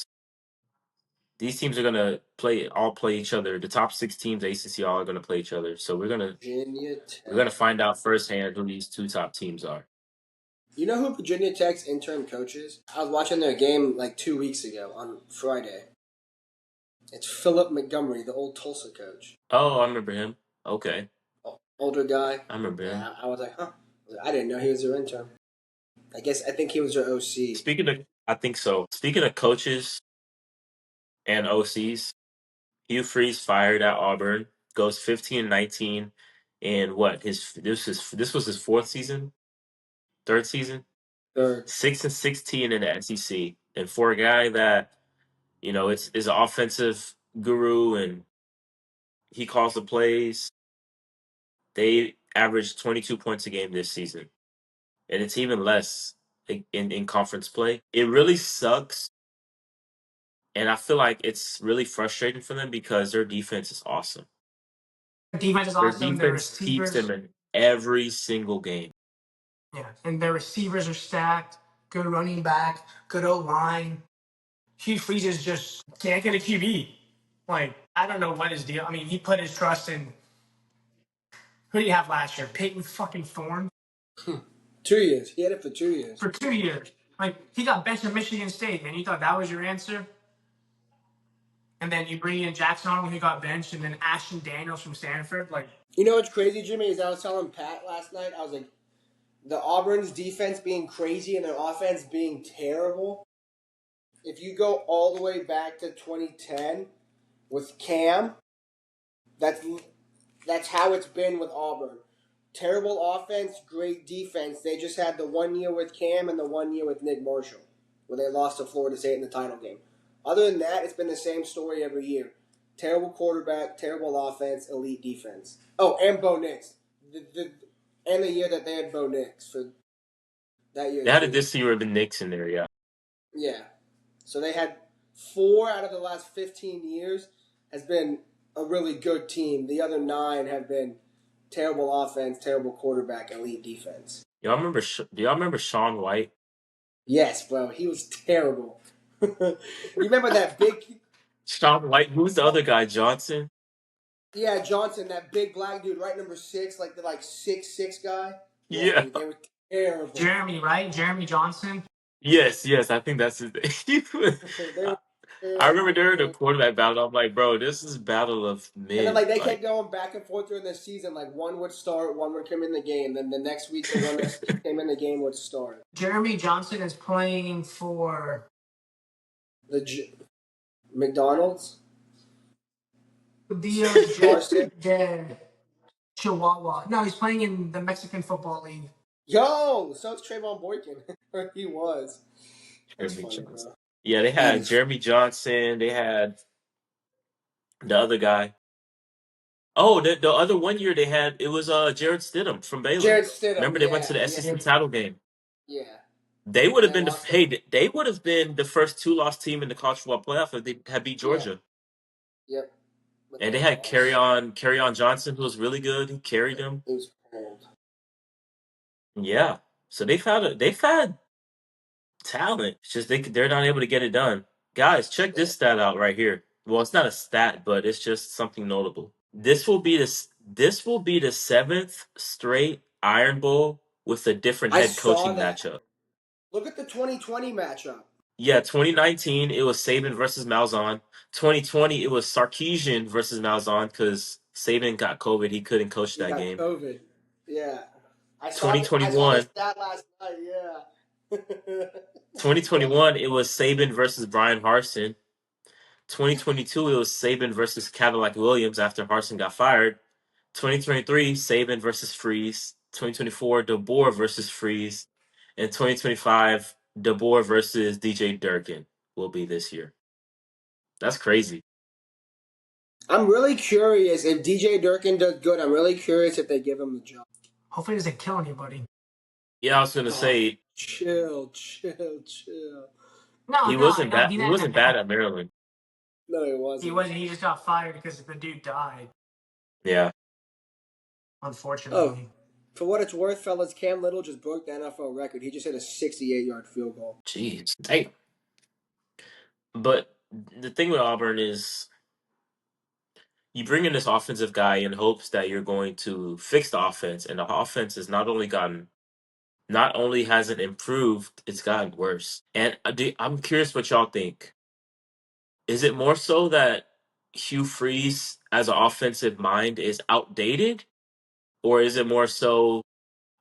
These teams are gonna play each other. The top six teams, ACC, all are gonna play each other. So Virginia we're gonna Tech. find out firsthand who these two top teams are. You know who Virginia Tech's interim coach is? I was watching their game like 2 weeks ago on Friday. It's Philip Montgomery, the old Tulsa coach. Oh, I remember him. Okay, Older guy. I remember him. Yeah, I was like, huh. I didn't know he was their intern. I think he was their OC. I think so. Speaking of coaches and OCs, Hugh Freeze fired at Auburn, goes 15-19 in what this was his fourth season, third season, Third. 6-16 in the SEC, and for a guy that is an offensive guru and he calls the plays. They averaged 22 points a game this season, and it's even less in conference play. It really sucks, and I feel like it's really frustrating for them because their defense is awesome. Defense is Their awesome. Their defense keeps them receivers, in every single game. yeah, and their receivers are stacked. Good running back, good O line. Hugh Freeze just can't get a QB. Like, I don't know what his deal. I mean, he put his trust in who did he have last year? Peyton fucking Thorne 2 years. He had it for 2 years. for 2 years. Like, he got benched at Michigan State, and you thought that was your answer. And then you bring in Jackson Arnold, who got benched, and then Ashton Daniels from Stanford. Like, You know what's crazy, Jimmy, is I was telling Pat last night, I was like, the Auburn's defense being crazy and their offense being terrible. If you go all the way back to 2010 with Cam, that's how it's been with Auburn. Terrible offense, great defense. They just had the 1 year with Cam and the 1 year with Nick Marshall, where they lost to Florida State in the title game. Other than that, it's been the same story every year. Terrible quarterback, terrible offense, elite defense. Oh, and Bo Nix. And the year that they had Bo Nix for that year They had a too. this year of the Knicks in there, yeah. Yeah. So they had 4 out of the last 15 years has been a really good team. The other 9 have been terrible offense, terrible quarterback, elite defense. Do y'all remember Sean White? Yes, bro. He was terrible. You remember that big... Sean White. Who's the other guy? Johnson. Yeah, Johnson, that big black dude, right number 6, like the 6'6" guy. Yeah, Yeah. dude, they were terrible. Jeremy, right? Jeremy Johnson. Yes. I think that's his name. They were I remember terrible. during the quarterback battle, I'm like, bro, this is battle of And then mid. they kept Like, going back and forth during the season. Like one would start, one would come in the game. Then the next week, the one that came in the game would start. Jeremy Johnson is playing for The McDonald's, Barstow. the Chihuahua. No, he's playing in the Mexican Football League. Yo, so it's Trayvon Boykin. He was. That's Jeremy funny, Johnson. bro. Yeah, they That had is. Jeremy Johnson. They had The other guy. Oh, the other 1 year they had it was Jared Stidham from Baylor. Jared Stidham, Remember they went to the yeah, SEC title game. yeah. They would And have they been lost it. hey they would have been the first two-loss team in the college football playoff if they had beat Yeah, Georgia. yep. But And they they had lost. Carry on Johnson who was really good. He carried them. It was cold. Yeah. So they've had talent. It's just they're not able to get it done. Guys, check Yeah. this stat out right here. Well, it's not a stat, but it's just something notable. This will be the seventh straight Iron Bowl with a different I head saw coaching that. matchup. Look at the 2020 matchup. Yeah, 2019 it was Saban versus Malzahn. 2020 it was Sarkisian versus Malzahn because Saban got COVID. He couldn't coach He that got game. COVID. Yeah. I saw the 2021 stat last night, yeah. 2021 it was Saban versus Brian Harsin. 2022 it was Saban versus Cadillac Williams after Harsin got fired. 2023 Saban versus Freeze. 2024 DeBoer versus Freeze. And 2025 DeBoer versus DJ Durkin will be this year. That's crazy. I'm really curious if DJ Durkin does good. I'm really curious if they give him the job. Hopefully, he doesn't kill anybody. Yeah, I was gonna Oh, say chill, chill, chill. No, he no, wasn't no, bad. he He didn't. wasn't bad at Maryland. No, he He wasn't. wasn't. He just got fired because the dude died. Yeah. Oh, Unfortunately. for what it's worth, fellas, Cam Little just broke the NFL record. He just hit a 68-yard field goal. Jeez. Hey. But the thing with Auburn is you bring in this offensive guy in hopes that you're going to fix the offense, and the offense has not only hasn't improved, it's gotten worse. And I'm curious what y'all think. Is it more so that Hugh Freeze as an offensive mind is outdated, or is it more so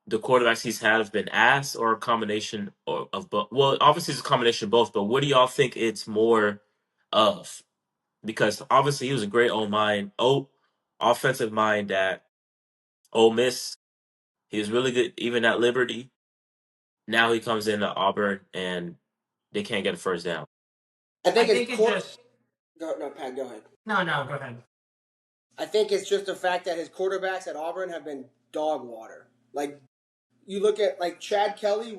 the quarterbacks he's had have been ass, or a combination of both? Well, obviously it's a combination of both, but what do y'all think it's more of? Because obviously he was a great offensive mind at Ole Miss. He was really good even at Liberty. Now he comes into Auburn and they can't get a first down. I I think it's think it just. No, Pat, go ahead. No, no, go ahead. I think it's just the fact that his quarterbacks at Auburn have been dog water. Like, you look at, like, Chad Kelly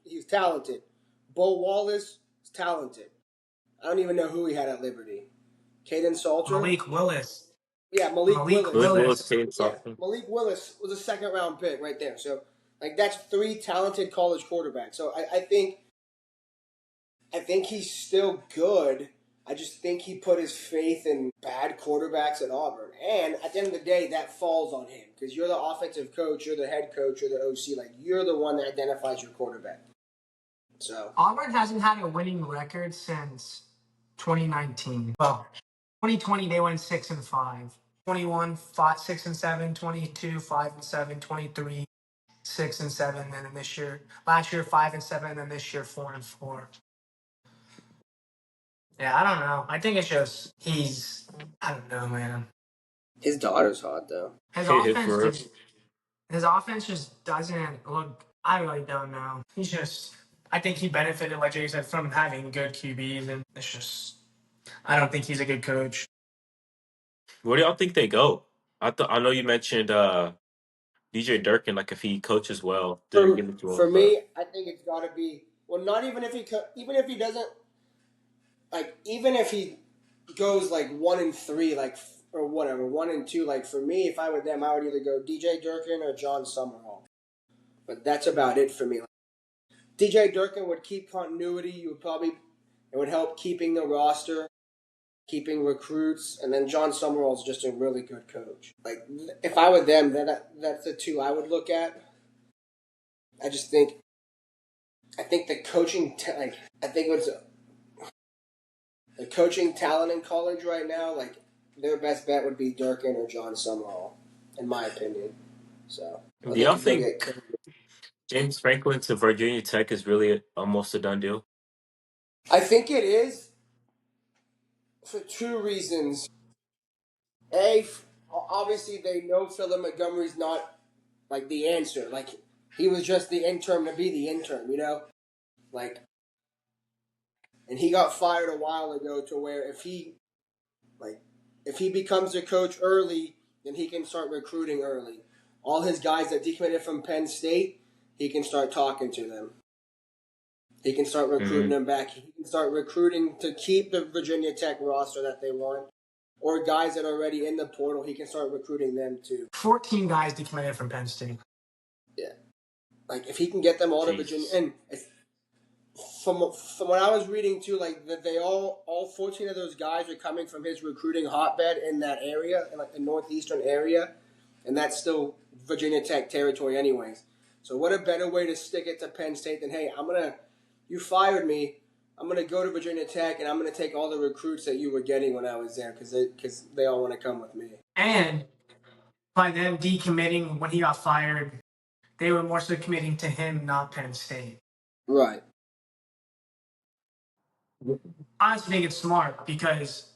he's talented. Bo Wallace is talented. I don't even know who he had at Liberty. Caden Salter? Malik Willis. Yeah, Malik Malik Willis. Malik Willis, Willis. Caden Yeah, Sutton. Malik Willis was a second round pick right there. So, like, that's three talented college quarterbacks. So I think he's still good. I just think he put his faith in bad quarterbacks at Auburn. And at the end of the day, that falls on him because you're the offensive coach, you're the head coach, you're the OC. Like, you're the one that identifies your quarterback. So, Auburn hasn't had a winning record since 2019. Well, 2020 they went 6-5. 21 5, 6-7. 22 5-7. 23 6-7. And then this year, last year 5-7. And then this year 4-4. Yeah, I don't know. I think it's just I don't know, man. his daughter's hot, though. His For offense real. just his offense just doesn't look. I really don't know. He's just. I think he benefited, like Jay said, from having good QBs, and it's just. I don't think he's a good coach. Where do y'all think they go? I know you mentioned DJ Durkin, like if he coaches well, they're For, giving it to him. for But me, I think it's got to be, well, not even if even if he doesn't, like, even if he goes like 1-3, like, or whatever, 1-2, like, for me, if I were them, I would either go DJ Durkin or John Summerall. But that's about it for me. Like, DJ Durkin would keep continuity. It would help keeping the roster, keeping recruits, and then John Summerall's just a really good coach. Like, if I were them, that's the two I would look at. I just think, I think the coaching, like, I think it's the coaching talent in college right now, like, their best bet would be Durkin or John Summerall, in my opinion. So, do they y'all could go think get. James Franklin to Virginia Tech is really almost a done deal? I think it is for two reasons. Obviously they know Philip Montgomery's not like the answer. Like, he was just the intern to be the intern, you know? Like, and he got fired a while ago to where if he, like, if he becomes a coach early, then he can start recruiting early. All his guys that decommitted from Penn State, he can start talking to them. He can start recruiting Hmm. them back. He can start recruiting to keep the Virginia Tech roster that they want. Or guys that are already in the portal, he can start recruiting them too. 14 guys decommitted from Penn State. Yeah. Like, if he can get them all to Virginia. Jesus. And from what I was reading too, like, that they all 14 of those guys are coming from his recruiting hotbed in that area, in like the northeastern area. And that's still Virginia Tech territory anyways. So what a better way to stick it to Penn State than, hey, you fired me. I'm going to go to Virginia Tech, and I'm going to take all the recruits that you were getting when I was there because they all want to come with me. And by them decommitting when he got fired, they were more so committing to him, not Penn State. Right. I honestly think it's smart because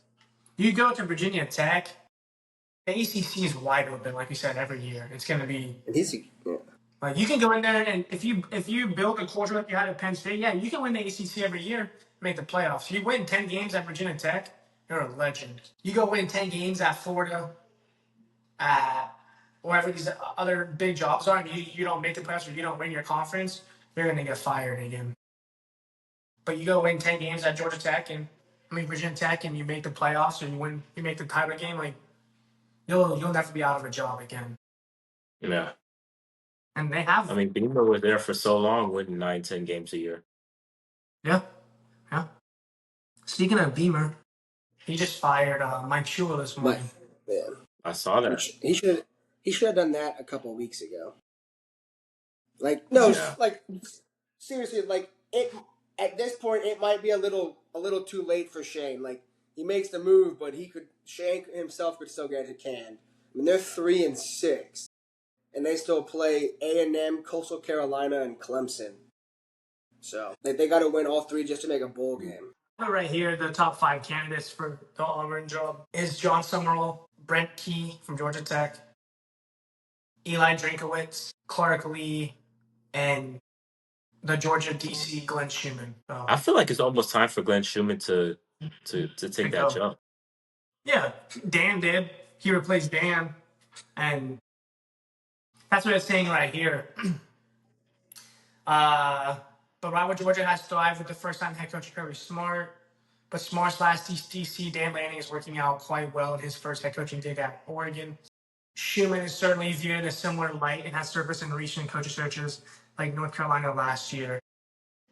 you go to Virginia Tech, the ACC is wide open, like you said, every year. It's going to be And he's like you can go in there and if you build a culture like you had at Penn State, yeah, you can win the ACC every year, make the playoffs. You win 10 games at Virginia Tech, you're a legend. You go win 10 games at Florida, wherever these other big jobs are, and you don't make the playoffs or you don't win your conference, you're going to get fired again. But you go win 10 games at Georgia Tech and Virginia Tech, and you make the playoffs or you make the title game, like you'll never be out of a job again. Yeah. And they have, I mean, Beamer was there for so long, winning 9, 10 games a year. yeah. Speaking of Beamer, he just fired Mike Shula this my morning. man. I saw that. Which he should have done that a couple of weeks ago. Like, no, Yeah. like, seriously, like, it at this point it might be a little too late for Shane. Like, he makes the move, but Shane himself could still get it canned. I mean, they're 3-6, and they still play A&M, Coastal Carolina, and Clemson. So they got to win all three just to make a bowl game. Right here, the top 5 candidates for the Auburn job is John Summerall, Brent Key from Georgia Tech, Eli Drinkowitz, Clark Lee, and the Georgia DC Glenn Schumann. I feel like it's almost time for Glenn Schumann to take that Go. jump. Yeah, Dan did. He replaced Dan, and that's what it's saying right here. But Rival Georgia has thrived with the first-time head coach Kirby Smart. But Smart's last DC, Dan Lanning, is working out quite well in his first head coaching gig at Oregon. Schumann is certainly viewed in a similar light and has surfaced in recent coach searches like North Carolina last year.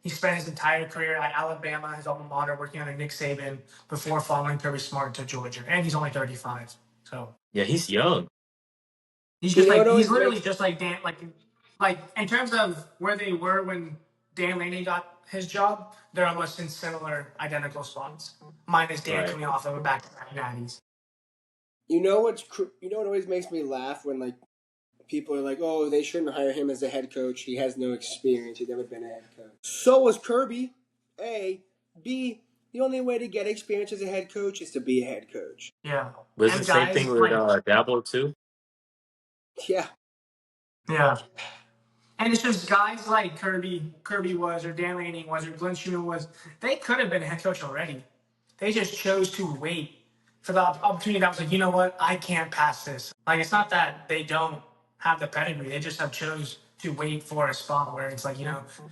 He spent his entire career at Alabama, his alma mater, working under Nick Saban before following Kirby Smart to Georgia. And he's only 35. So Yeah, he's young. he's You just know what like he's always literally makes just like Dan, like in terms of where they were when Dan Lanning got his job, they're almost in similar identical spots. Minus Dan Right. coming off of a back-to-back natties. you know what always makes me laugh when like people are like, oh, they shouldn't hire him as a head coach. He has no experience. He's never been a head coach. So was Kirby. A. B. The only way to get experience as a head coach is to be a head coach. Yeah. Was it And the same guys thing with Dabo too? Yeah. yeah. And it's just guys like Kirby was, or Dan Lanning was, or Glenn Schumann was. They could have been a head coach already. They just chose to wait for the opportunity that was like, you know what, I can't pass this. Like, it's not that they don't have the pedigree. They just have chose to wait for a spot where it's like,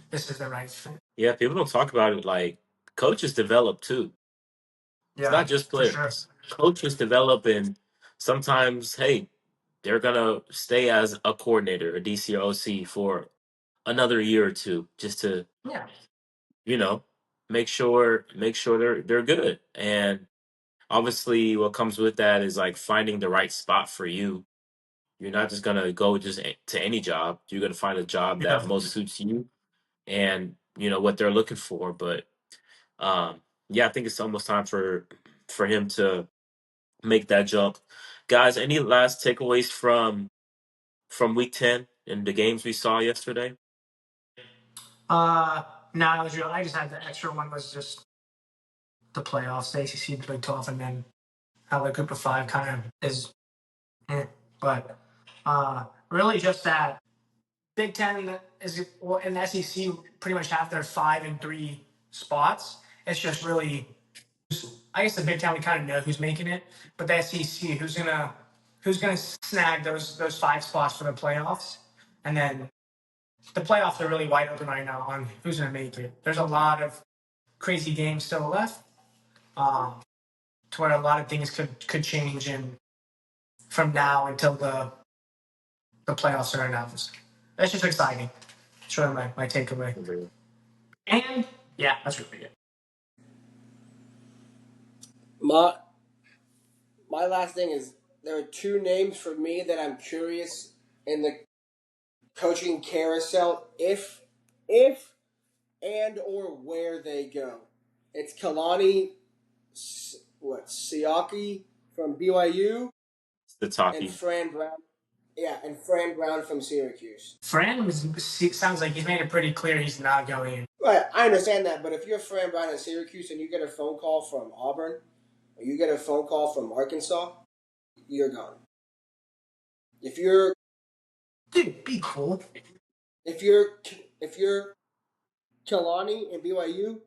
this is the right fit. Yeah, people don't talk about it. Like coaches develop too. It's Yeah, not just for sure. players. Coaches develop, and sometimes, hey, they're gonna stay as a coordinator, a DC or OC for another year or two, just to Yeah. you know make sure they're good. And obviously, what comes with that is like finding the right spot for you. You're not just gonna go to any job. You're gonna find a job Yeah. that most suits you and what they're looking for. But yeah, I think it's almost time for him to make that jump. Guys, any last takeaways from week 10 and the games we saw yesterday? No, it was real. I just had the extra one was just the playoffs, the ACC, the Big 12, and then how the Group of Five kind of is. But really just that Big Ten is in the SEC pretty much have their 5 and 3 spots. It's just really I guess the Big Ten we kind of know who's making it, but the SEC who's gonna snag those 5 spots for the playoffs, and then the playoffs are really wide open right now on who's gonna make it. There's a lot of crazy games still left, to where a lot of things could change in from now until the playoffs are announced. That's just exciting. That's really my takeaway. And yeah, that's really it. My last thing is there are 2 names for me that I'm curious in the coaching carousel if and or where they go. It's Kalani Siaki from BYU The and talkie. Fran Brown. Yeah, and Fran Brown from Syracuse. Fran sounds like he's made it pretty clear he's not going in. Right, I understand that, but if you're Fran Brown in Syracuse and you get a phone call from Auburn, or you get a phone call from Arkansas, you're gone. If you're Dude, be cool. if you're Kalani and BYU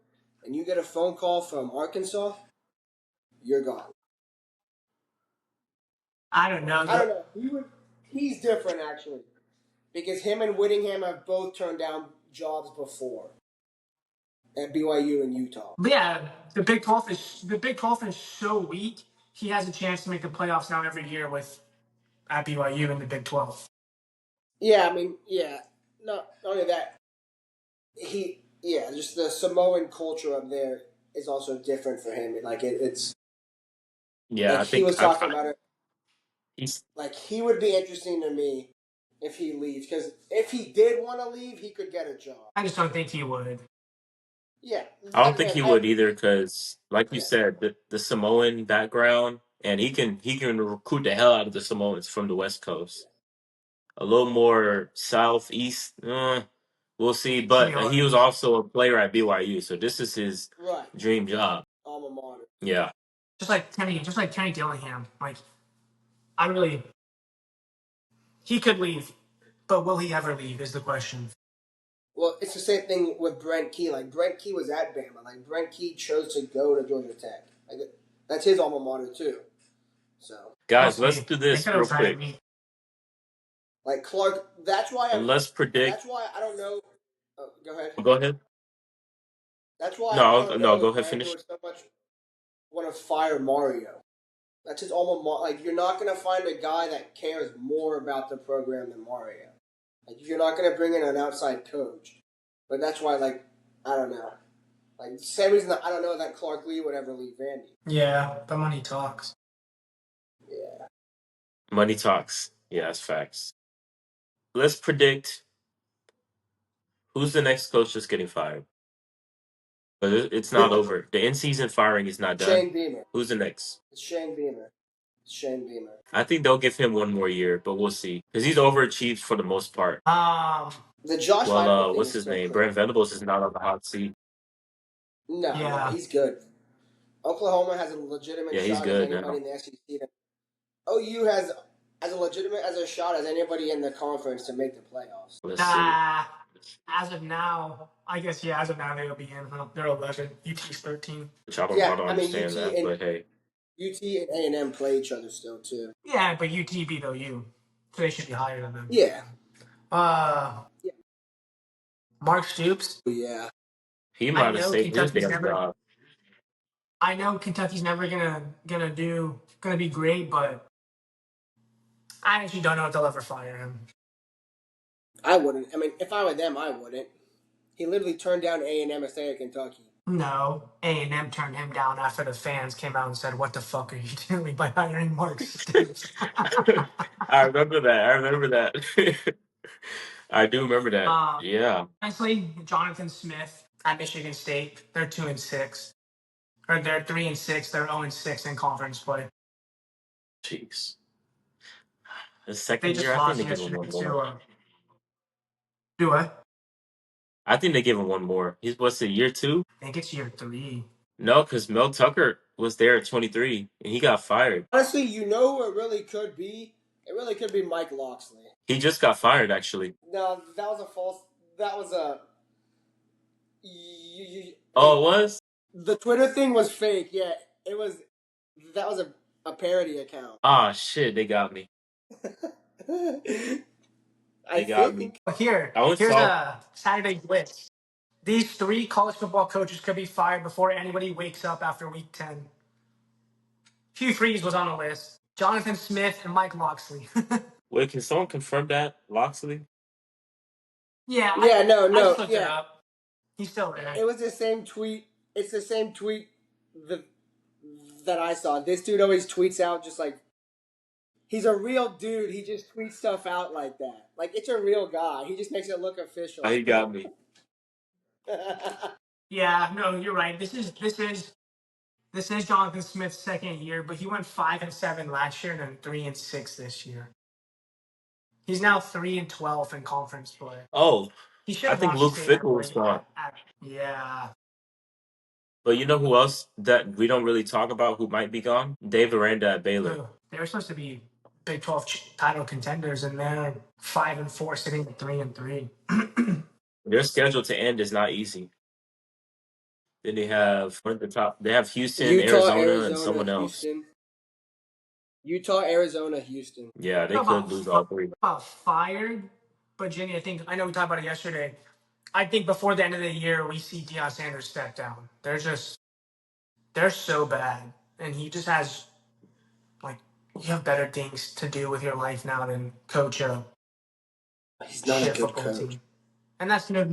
and you get a phone call from Arkansas, you're gone. I don't know. I don't know. He's different actually, because him and Whittingham have both turned down jobs before at BYU and Utah. But yeah, the Big 12 is so weak. He has a chance to make the playoffs now every year with at BYU in the Big 12. Yeah, I mean, yeah. Not only that, just the Samoan culture up there is also different for him. Like it's Yeah, like I he think was talking about it. he's Like he would be interesting to me if he leaves, because if he did want to leave, he could get a job. I just don't think he would. Yeah, I don't think he would either because, like you Yeah. said, the Samoan background, and he can recruit the hell out of the Samoans from the West Coast. A little more southeast, we'll see. But he was also a player at BYU, so this is his dream job. Alma mater. Yeah, Just like Kenny Dillingham. Like, he could leave, but will he ever leave is the question. Well, it's the same thing with Brent Key. Like Brent Key was at Bama. Like Brent Key chose to go to Georgia Tech. Like that's his alma mater too. So guys, let's do this real quick. Like Clark, that's why let's predict. That's why I don't know. Oh, go ahead. Go ahead. That's why no, go ahead. Finish. So much want to fire Mario. That's his alma mater. Like you're not going to find a guy that cares more about the program than Mario. Like you're not going to bring in an outside coach. But that's why, like, I don't know. Like the same reason that I don't know that Clark Lee would ever leave Vandy. Yeah, the money talks. Yeah. Money talks. Yeah, that's facts. Let's predict who's the next coach that's getting fired. But it's not over. The in-season firing is not done. Shane Beamer. Who's the next? It's Shane Beamer. I think they'll give him one more year, but we'll see. Because he's overachieved for the most part. The Josh Heupel what's his name? Brent Venables is not on the hot seat. No, he's good. Oklahoma has a legitimate shot he's good as anybody now. in the SEC. OU has as legitimate a shot as anybody in the conference to make the playoffs. Let's see. As of now, I guess, as of now they'll be in. They're 11. UT's 13. Which I don't understand that, but hey. UT and A&M play each other still, too. Yeah, but UT beat OU, so they should be higher than them. Yeah. Mark Stoops. Yeah. He might have saved his damn job. I know Kentucky's never gonna be great, but I actually don't know if they'll ever fire him. I wouldn't. I mean, if I were them, I wouldn't. He literally turned down A&M instead of Kentucky. No, A&M turned him down after the fans came out and said, "What the fuck are you doing by hiring Mark Stoops?" I remember that. I do remember that. Yeah. Honestly, Jonathan Smith at Michigan State, they're 2-6. Or they're 3-6. They're 0-6 in conference play. Jeez. The second year, I think they give him one more. Do what? I think they give him one more. What's it, year 2? I think it's year 3. No, because Mel Tucker was there at 23, and he got fired. Honestly, you know who it really could be? It really could be Mike Locksley. He just got fired, actually. No, that was a false... That was a... Oh, it was? The Twitter thing was fake, yeah. It was that was a parody account. Ah, shit, they got me. I They got me. think. I only Here's saw. a Saturday blitz. These 3 college football coaches could be fired before anybody wakes up after week 10. Hugh Freeze was on the list. Jonathan Smith and Mike Locksley. Wait, can someone confirm that, Loxley? Yeah, Yeah, no, I no, just looked it yeah. up. He's still there. It was the same tweet. It's the same tweet that that I saw. This dude always tweets out just like he's a real dude. He just tweets stuff out like that. Like it's a real guy. He just makes it look Ah, official. he got me. Yeah, no, you're right. This is Jonathan Smith's second year, but he went 5-7 last year and then 3-6 this year. He's now 3-12 in conference play. Oh, He should I have think lost to Luke State at Fickle was point. gone. Yeah. But you know who else that we don't really talk about who might be gone? Dave Aranda at Baylor. Who? They were supposed to be Big 12 title contenders, and they're 5-4, sitting at 3-3. Their schedule to end is not easy. Then they have one at the top. They have Houston, Utah, Arizona, and Arizona, someone else. Houston. Utah, Arizona, Houston. Yeah, they could About lose all three. fired, but Jenny, I know we talked about it yesterday. I think before the end of the year, we see Deion Sanders step down. They're so bad, and he just has like you have better things to do with your life now than coach a He's not a shit good football coach. team. And that's no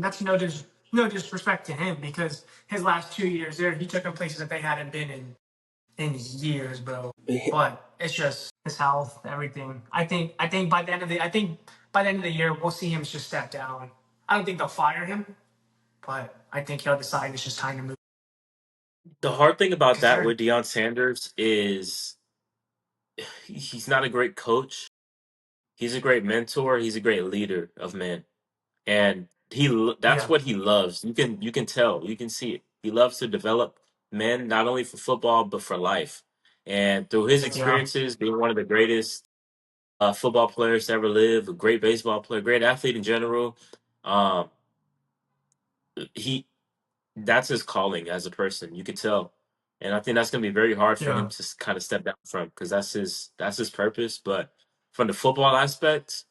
disrespect to him because his last 2 years there, he took them places that they hadn't been in years, bro. But it's just his health, everything. I think by the end of the year we'll see him just step down. I don't think they'll fire him, but I think he'll decide it's just time to move. The hard thing about Because that they're with Deion Sanders is he's not a great coach. He's a great mentor. He's a great leader of men, and that's yeah, what he loves. You can tell. You can see it. He loves to develop men not only for football but for life. And through his yeah, experiences, being one of the greatest football players to ever live, a great baseball player, great athlete in general, um, he that's his calling as a person. You could tell, and I think that's going to be very hard for him yeah. to kind of step down from because that's his purpose. But from the football aspect,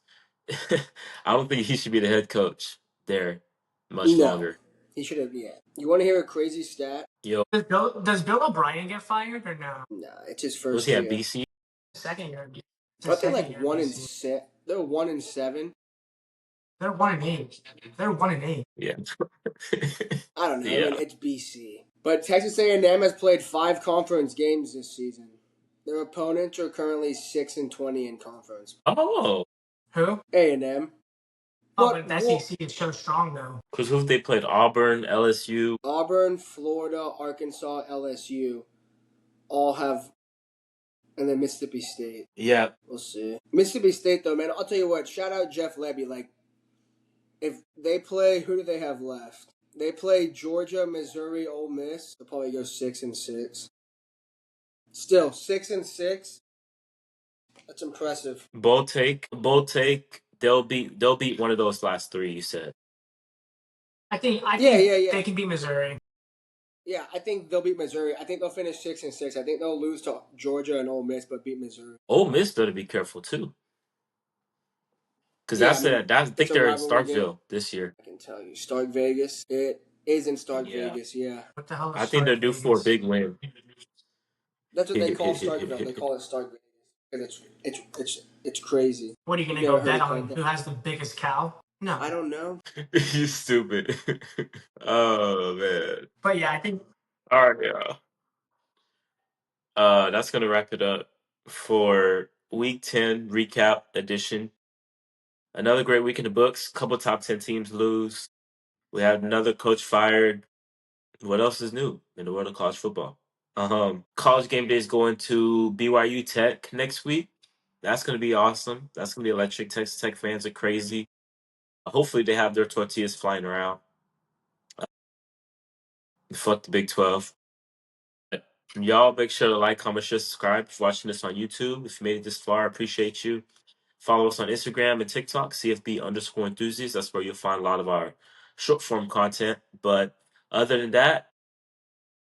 I don't think he should be the head coach there much No, longer. he should have. Yeah. You want to hear a crazy stat? Yo, Does Bill O'Brien get fired or no? Nah, it's his was first he at year. BC? Second year. It's his Aren't they second like year at one and BC. six? They're 1-7. They're 1-8. They're 1-8. Yeah, I don't know. I yeah. mean, it's BC. But Texas A&M has played 5 conference games this season. Their opponents are currently 6-20 in conference. Oh, Who? A&M. Oh, But but the SEC is so strong though. because who they played? Auburn, LSU. Auburn, Florida, Arkansas, LSU all have, and then Mississippi State. Yeah. We'll see. Mississippi State, though, man, I'll tell you what. Shout out Jeff Lebby. Like, if they play, who do they have left? They play Georgia, Missouri, Ole Miss. They'll probably go 6-6. Still 6-6. That's impressive. Bold take. Bold take. They'll beat one of those last three you said. Yeah. They can beat Missouri. Yeah, I think they'll beat Missouri. I think they'll finish 6-6. I think they'll lose to Georgia and Ole Miss, but beat Missouri. Ole Miss better be careful too. Because Yeah, I mean, I it's think a they're in rivalry game. Starkville this year. I can tell you. Stark Vegas. It is in Stark Yeah. Vegas, yeah. What the hell is I think they're Stark due for a Vegas? big win. That's what they call Starkville. They call it Stark Vegas. And it's crazy. What are you gonna You've go never heard bet it on? called that? Who has the biggest cow? No. I don't know. You stupid. Oh man. But yeah, I think All right, yeah. That's gonna wrap it up for Week 10 recap edition. Another great week in the books. Couple top 10 teams lose. We had another coach fired. What else is new in the world of college football? College game day is going to BYU Tech next week. That's gonna be awesome. That's gonna be electric. Texas Tech fans are crazy. Hopefully they have their tortillas flying around. Fuck the Big 12. Y'all make sure to like, comment, share, subscribe if you're watching this on YouTube. If you made it this far, I appreciate you. Follow us on Instagram and TikTok, CFB_enthusiasts. That's where you'll find a lot of our short form content. But other than that,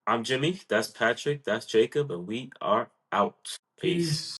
I'm Jimmy. That's Patrick. That's Jacob. And we are out. Peace. Peace.